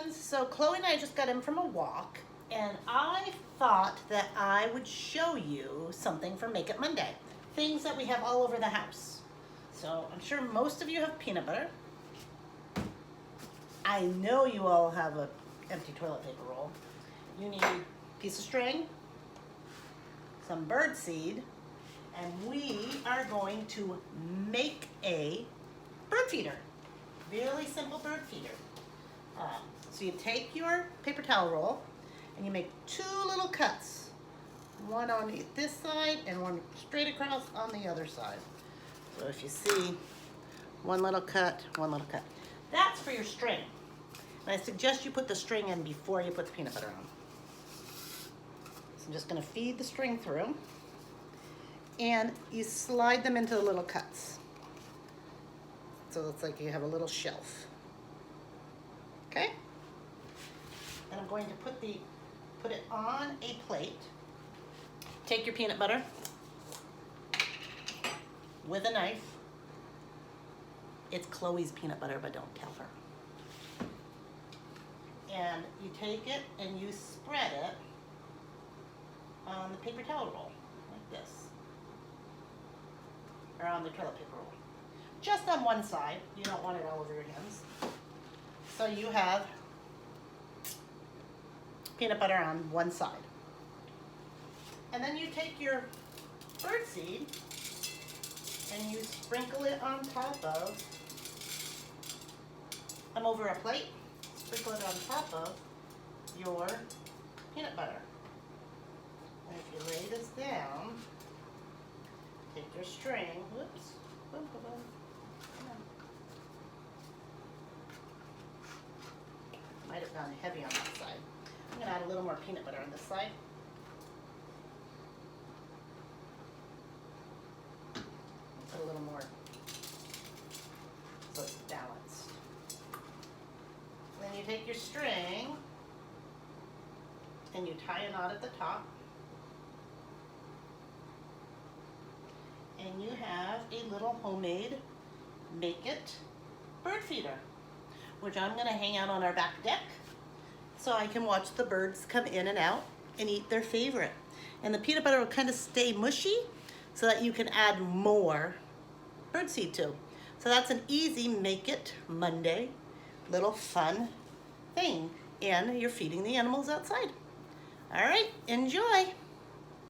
friends. So Chloe and I just got in from a walk, and I thought that I would show you something for Make It Monday. Things that we have all over the house. So I'm sure most of you have peanut butter. I know you all have a empty toilet paper roll. You need a piece of string, some bird seed, and we are going to make a bird feeder. Really simple bird feeder. So you take your paper towel roll and you make two little cuts. One on this side and one straight across on the other side. So if you see, one little cut, one little cut. That's for your string. And I suggest you put the string in before you put the peanut butter on. So I'm just gonna feed the string through. And you slide them into the little cuts. So it's like you have a little shelf. Okay? And I'm going to put it on a plate. Take your peanut butter with a knife. It's Chloe's peanut butter, but don't tell her. And you take it and you spread it on the paper towel roll, like this. Or on the toilet paper roll. Just on one side. You don't want it all over your hands. So you have peanut butter on one side. And then you take your bird seed and you sprinkle it on top of, over a plate, sprinkle it on top of your peanut butter. And if you lay this down, take your string, whoops, boom, boom, boom. Might have gone heavy on that side. I'm gonna add a little more peanut butter on this side. Put a little more so it's balanced. Then you take your string and you tie a knot at the top. And you have a little homemade Make It bird feeder, which I'm gonna hang out on our back deck so I can watch the birds come in and out and eat their favorite. And the peanut butter will kind of stay mushy so that you can add more birdseed to. So that's an easy Make It Monday little fun thing. And you're feeding the animals outside. All right, enjoy.